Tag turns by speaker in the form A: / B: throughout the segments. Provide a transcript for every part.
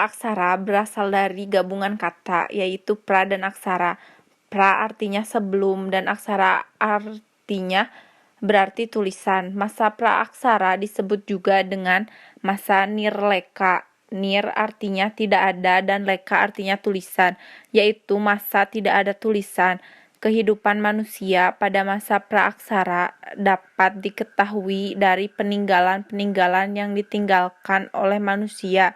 A: Aksara berasal dari gabungan kata, yaitu pra dan aksara. Pra artinya sebelum dan aksara artinya berarti tulisan. Masa praaksara disebut juga dengan masa nirleka. Nir artinya tidak ada dan leka artinya tulisan, yaitu masa tidak ada tulisan. Kehidupan manusia pada masa praaksara dapat diketahui dari peninggalan-peninggalan yang ditinggalkan oleh manusia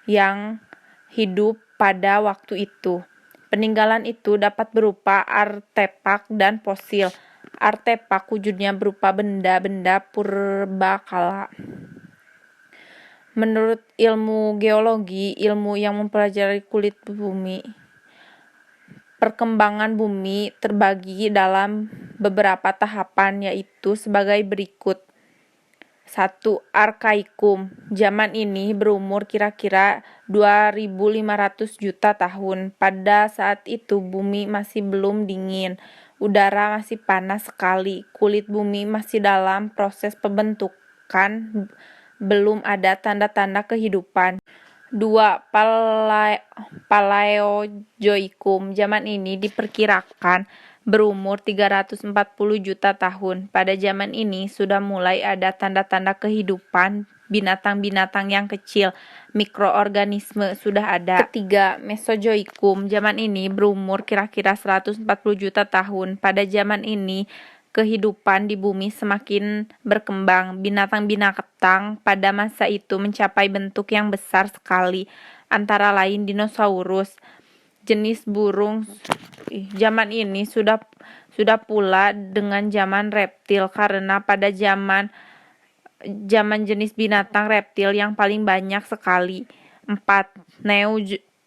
A: yang hidup pada waktu itu. Peninggalan itu dapat berupa artefak dan fosil. Artefak wujudnya berupa benda-benda purbakala. Menurut ilmu geologi, ilmu yang mempelajari kulit bumi, perkembangan bumi terbagi dalam beberapa tahapan, yaitu sebagai berikut. 1. Arkaikum. Zaman ini berumur kira-kira 2.500 juta tahun. Pada saat itu bumi masih belum dingin. Udara masih panas sekali. Kulit bumi masih dalam proses pembentukan. Belum ada tanda-tanda kehidupan. 2. Paleozoikum. Zaman ini diperkirakan berumur 340 juta tahun. Pada zaman ini sudah mulai ada tanda-tanda kehidupan binatang-binatang yang kecil. Mikroorganisme sudah ada. 3. Mesozoikum. Zaman ini berumur kira-kira 140 juta tahun. Pada zaman ini kehidupan di bumi semakin berkembang. Binatang-binatang pada masa itu mencapai bentuk yang besar sekali, antara lain dinosaurus. Jenis burung zaman ini sudah pula dengan zaman reptil, karena pada zaman jenis binatang reptil yang paling banyak sekali. 4.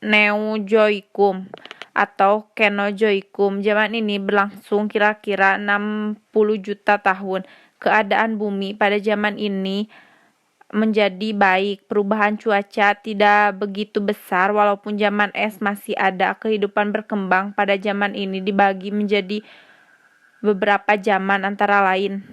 A: Neozoikum atau Kenozoikum. Zaman ini berlangsung kira-kira 60 juta tahun. Keadaan bumi pada zaman ini menjadi baik. Perubahan cuaca tidak begitu besar, walaupun zaman es masih ada. Kehidupan berkembang pada zaman ini dibagi menjadi beberapa zaman, antara lain: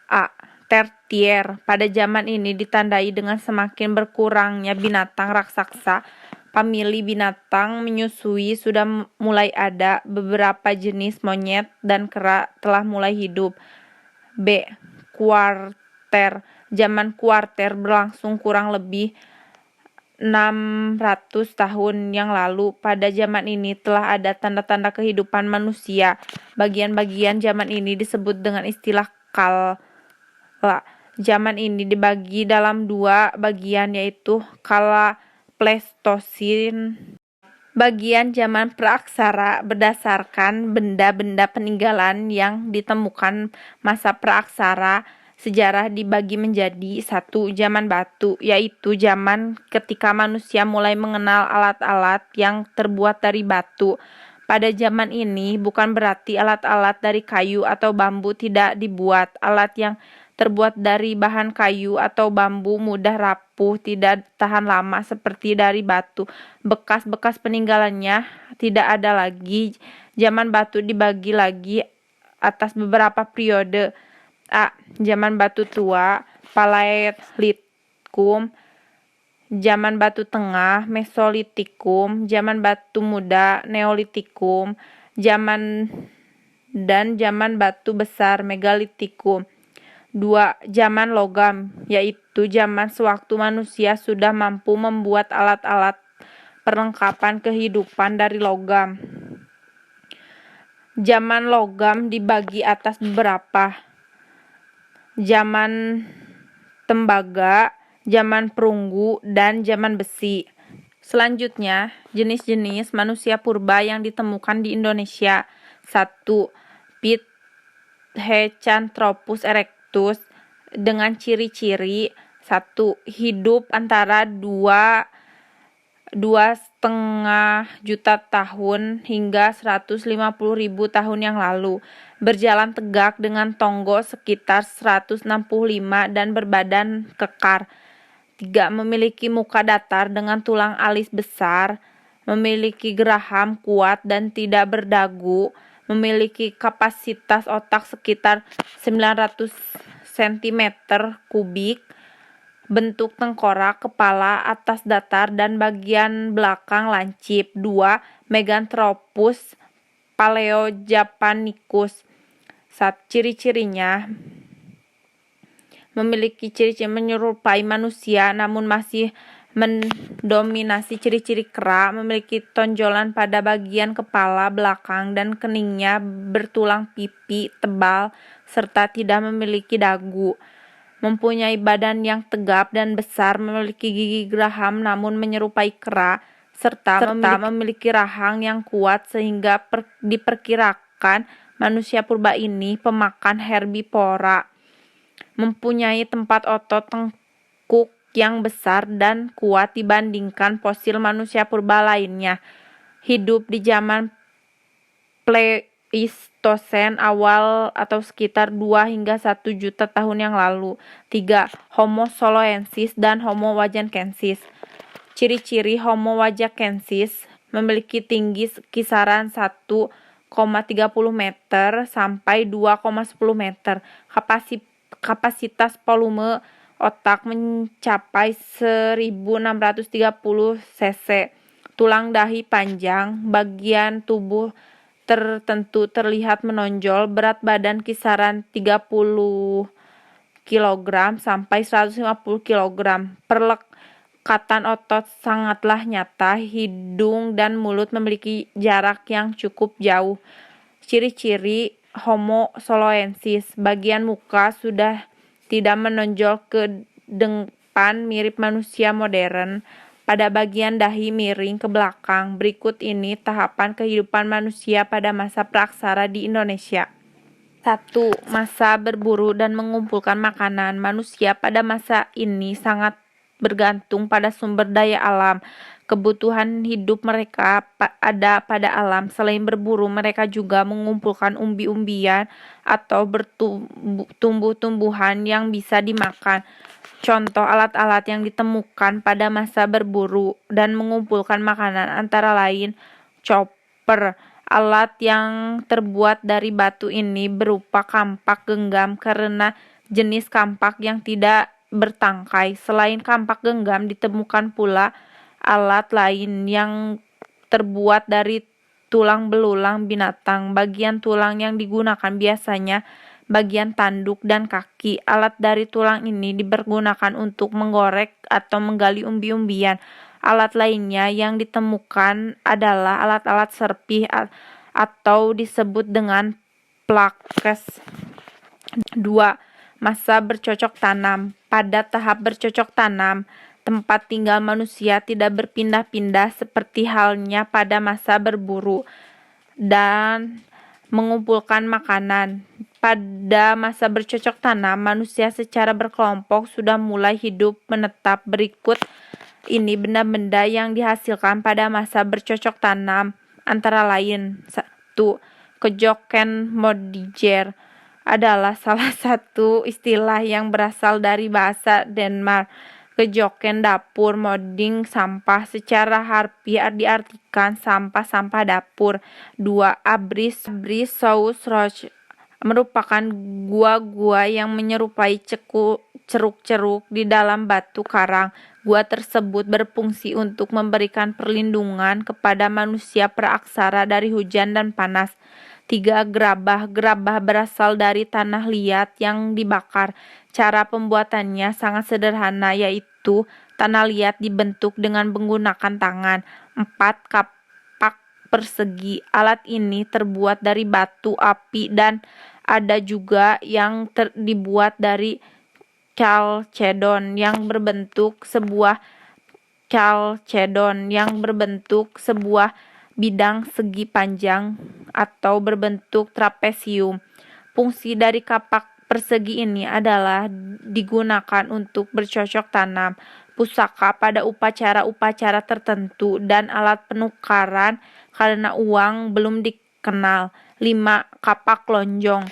A: A. Tertier. Pada zaman ini ditandai dengan semakin berkurangnya binatang raksasa. Famili binatang menyusui sudah mulai ada. Beberapa jenis monyet dan kera telah mulai hidup. B. Kuarter. Zaman kuarter berlangsung kurang lebih 600 tahun yang lalu. Pada zaman ini telah ada tanda-tanda kehidupan manusia. Bagian-bagian zaman ini disebut dengan istilah kala. Zaman ini dibagi dalam 2 bagian, yaitu kala Pleistosin. Bagian zaman praaksara berdasarkan benda-benda peninggalan yang ditemukan masa praaksara. Sejarah dibagi menjadi 1. Zaman batu, yaitu zaman ketika manusia mulai mengenal alat-alat yang terbuat dari batu. Pada zaman ini bukan berarti alat-alat dari kayu atau bambu tidak dibuat. Alat yang terbuat dari bahan kayu atau bambu mudah rapuh, tidak tahan lama seperti dari batu. Bekas-bekas peninggalannya tidak ada lagi. Zaman batu dibagi lagi atas beberapa periode. A. Zaman batu tua, Paleolitikum. Zaman batu tengah, Mesolitikum. Zaman batu muda, Neolitikum. Zaman batu besar, Megalitikum. 2. Zaman logam, yaitu zaman sewaktu manusia sudah mampu membuat alat-alat perlengkapan kehidupan dari logam. Zaman logam dibagi atas beberapa: zaman tembaga, zaman perunggu, dan zaman besi. Selanjutnya, jenis-jenis manusia purba yang ditemukan di Indonesia. 1. Pithecanthropus erectus dengan ciri-ciri: 1. Hidup antara 2,5 juta tahun hingga 150.000 tahun yang lalu. Berjalan tegak dengan tonggo sekitar 165 dan berbadan kekar. 3. Memiliki muka datar dengan tulang alis besar. Memiliki geraham kuat dan tidak berdagu. Memiliki kapasitas otak sekitar 900 cm kubik. bentuk tengkorak, kepala, atas datar, dan bagian belakang lancip. 2. Meganthropus paleojapanicus. Ciri-cirinya memiliki ciri-ciri menyerupai manusia namun masih mendominasi ciri-ciri kera, memiliki tonjolan pada bagian kepala belakang dan keningnya bertulang pipi tebal serta tidak memiliki dagu. Mempunyai badan yang tegap dan besar, memiliki gigi geraham namun menyerupai kera, serta memiliki rahang yang kuat sehingga diperkirakan manusia purba ini pemakan herbivora. Mempunyai tempat otot tengkuk yang besar dan kuat dibandingkan fosil manusia purba lainnya. Hidup di zaman Pleistosen awal atau sekitar 2 hingga 1 juta tahun yang lalu. 3. Homo soloensis dan Homo wajakensis. Ciri-ciri Homo wajakensis memiliki tinggi kisaran 1,30 meter sampai 2,10 meter. Kapasitas volume otak mencapai 1630 cc. Tulang dahi panjang, bagian tubuh tertentu terlihat menonjol, berat badan kisaran 30 kg sampai 150 kg. Perlekatan otot sangatlah nyata, hidung dan mulut memiliki jarak yang cukup jauh. Ciri-ciri Homo soloensis, bagian muka sudah tidak menonjol ke depan mirip manusia modern. Pada bagian dahi miring ke belakang. Berikut ini tahapan kehidupan manusia pada masa praaksara di Indonesia. 1. Masa berburu dan mengumpulkan makanan. Manusia pada masa ini sangat bergantung pada sumber daya alam. Kebutuhan hidup mereka ada pada alam. Selain berburu, mereka juga mengumpulkan umbi-umbian atau tumbuh-tumbuhan yang bisa dimakan. Contoh alat-alat yang ditemukan pada masa berburu dan mengumpulkan makanan antara lain chopper. Alat yang terbuat dari batu ini berupa kampak genggam karena jenis kampak yang tidak bertangkai. Selain kampak genggam, ditemukan pula alat lain yang terbuat dari tulang belulang binatang. Bagian tulang yang digunakan biasanya bagian tanduk dan kaki. Alat dari tulang ini dipergunakan untuk menggorek atau menggali umbi-umbian. Alat lainnya yang ditemukan adalah alat-alat serpih atau disebut dengan plakes. 2. Masa bercocok tanam. Pada tahap bercocok tanam, tempat tinggal manusia tidak berpindah-pindah seperti halnya pada masa berburu dan mengumpulkan makanan. Pada masa bercocok tanam, manusia secara berkelompok sudah mulai hidup menetap. Berikut ini benda-benda yang dihasilkan pada masa bercocok tanam, antara lain 1. Kejoken modiger adalah salah satu istilah yang berasal dari bahasa Denmark. Kejoken dapur, modding sampah, secara harfiah diartikan sampah-sampah dapur. 2. Abris saus roch merupakan gua-gua yang menyerupai ceruk-ceruk di dalam batu karang. Gua tersebut berfungsi untuk memberikan perlindungan kepada manusia praaksara dari hujan dan panas. 3. Gerabah berasal dari tanah liat yang dibakar. Cara pembuatannya sangat sederhana, yaitu tanah liat dibentuk dengan menggunakan tangan. 4. Kapak persegi. Alat ini terbuat dari batu api dan ada juga yang dibuat dari chalcedon yang berbentuk sebuah bidang segi panjang atau berbentuk trapesium. Fungsi dari kapak persegi ini adalah digunakan untuk bercocok tanam, pusaka pada upacara-upacara tertentu, dan alat penukaran karena uang belum dikenal. 5. Kapak lonjong.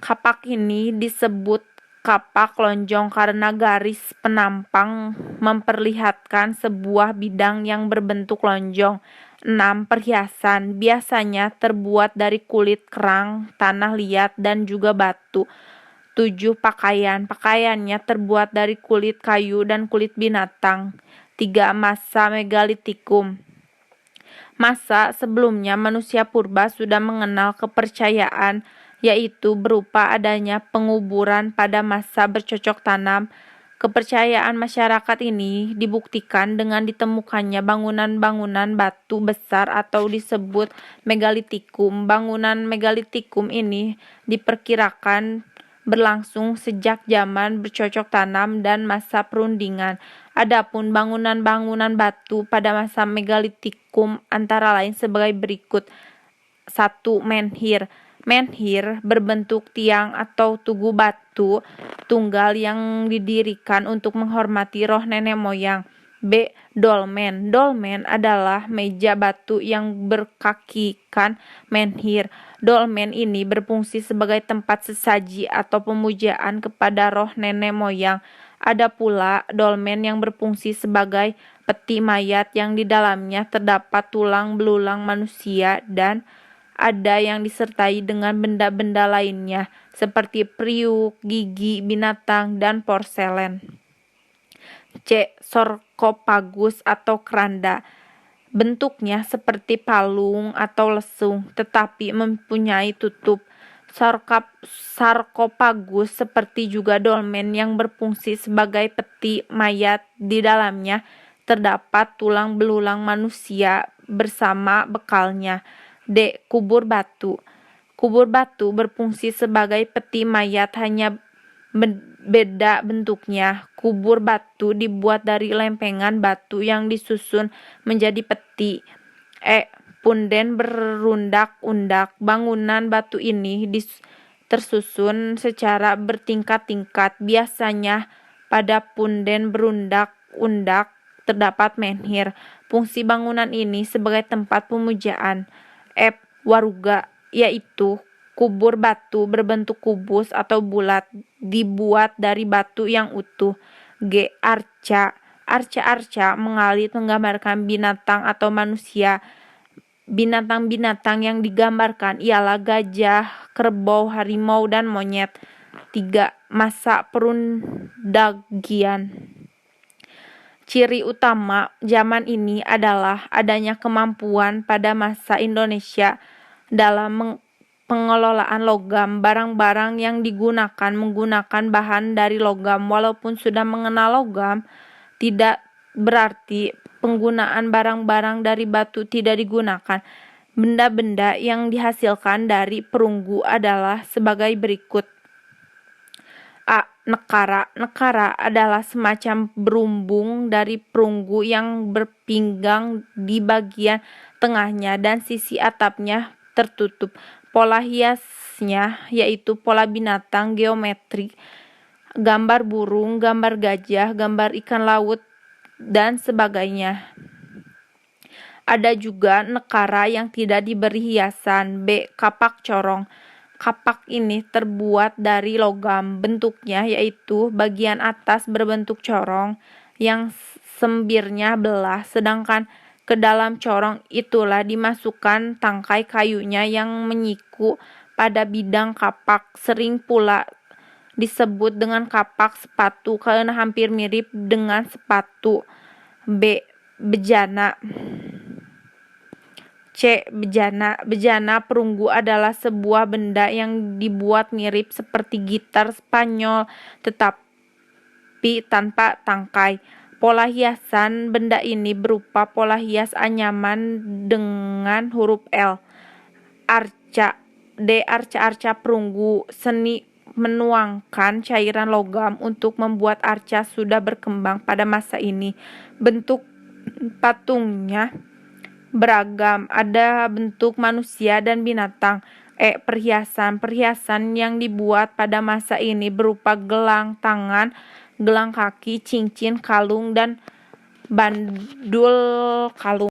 A: Kapak ini disebut kapak lonjong karena garis penampang memperlihatkan sebuah bidang yang berbentuk lonjong. 6. Perhiasan. Biasanya terbuat dari kulit kerang, tanah liat, dan juga batu. 7. Pakaian. Pakaiannya terbuat dari kulit kayu dan kulit binatang. 3. Masa megalitikum. Masa sebelumnya manusia purba sudah mengenal kepercayaan, yaitu berupa adanya penguburan pada masa bercocok tanam. Kepercayaan masyarakat ini dibuktikan dengan ditemukannya bangunan-bangunan batu besar atau disebut megalitikum. Bangunan megalitikum ini diperkirakan berlangsung sejak zaman bercocok tanam dan masa perundingan. Adapun bangunan-bangunan batu pada masa megalitikum antara lain sebagai berikut. 1. Menhir. Menhir berbentuk tiang atau tugu batu tunggal yang didirikan untuk menghormati roh nenek moyang. B. Dolmen. Dolmen adalah meja batu yang berkakikan menhir. Dolmen ini berfungsi sebagai tempat sesaji atau pemujaan kepada roh nenek moyang. Ada pula dolmen yang berfungsi sebagai peti mayat yang di dalamnya terdapat tulang belulang manusia, dan ada yang disertai dengan benda-benda lainnya seperti periuk, gigi binatang, dan porselen. C. Sarkofagus atau keranda. Bentuknya seperti palung atau lesung, tetapi mempunyai tutup. Sarkofagus seperti juga dolmen yang berfungsi sebagai peti mayat. Di dalamnya terdapat tulang belulang manusia bersama bekalnya. D. Kubur batu. Kubur batu berfungsi sebagai peti mayat, hanya beda bentuknya. Kubur batu dibuat dari lempengan batu yang disusun menjadi peti. E. Punden berundak-undak. Bangunan batu ini tersusun secara bertingkat-tingkat. Biasanya pada punden berundak-undak terdapat menhir. Fungsi bangunan ini sebagai tempat pemujaan. F. Waruga, yaitu kubur batu berbentuk kubus atau bulat, dibuat dari batu yang utuh. G. Arca. Arca-arca mengalit menggambarkan binatang atau manusia. Binatang-binatang yang digambarkan ialah gajah, kerbau, harimau, dan monyet. 3. Masa perundagian. Ciri utama zaman ini adalah adanya kemampuan pada masa Indonesia dalam pengelolaan logam. Barang-barang yang digunakan menggunakan bahan dari logam. Walaupun sudah mengenal logam, tidak berarti penggunaan barang-barang dari batu tidak digunakan. Benda-benda yang dihasilkan dari perunggu adalah sebagai berikut. A. Nekara. Nekara adalah semacam berumbung dari perunggu yang berpinggang di bagian tengahnya dan sisi atapnya tertutup. Pola hiasnya yaitu pola binatang geometrik, gambar burung, gambar gajah, gambar ikan laut, dan sebagainya. Ada juga nekara yang tidak diberi hiasan. B. Kapak corong. Kapak ini terbuat dari logam. Bentuknya yaitu bagian atas berbentuk corong yang sembirnya belah, sedangkan ke dalam corong itulah dimasukkan tangkai kayunya yang menyiku pada bidang kapak. Sering pula disebut dengan kapak sepatu karena hampir mirip dengan sepatu. B. Bejana. C. Bejana. Bejana perunggu adalah sebuah benda yang dibuat mirip seperti gitar Spanyol tetapi tanpa tangkai. Pola hiasan benda ini berupa pola hias anyaman dengan huruf L. Arca. D. Arca-arca perunggu. Seni menuangkan cairan logam untuk membuat arca sudah berkembang pada masa ini. Bentuk patungnya beragam, ada bentuk manusia dan binatang. E. Perhiasan. Perhiasan yang dibuat pada masa ini berupa gelang tangan, gelang kaki, cincin, kalung, dan bandul kalung.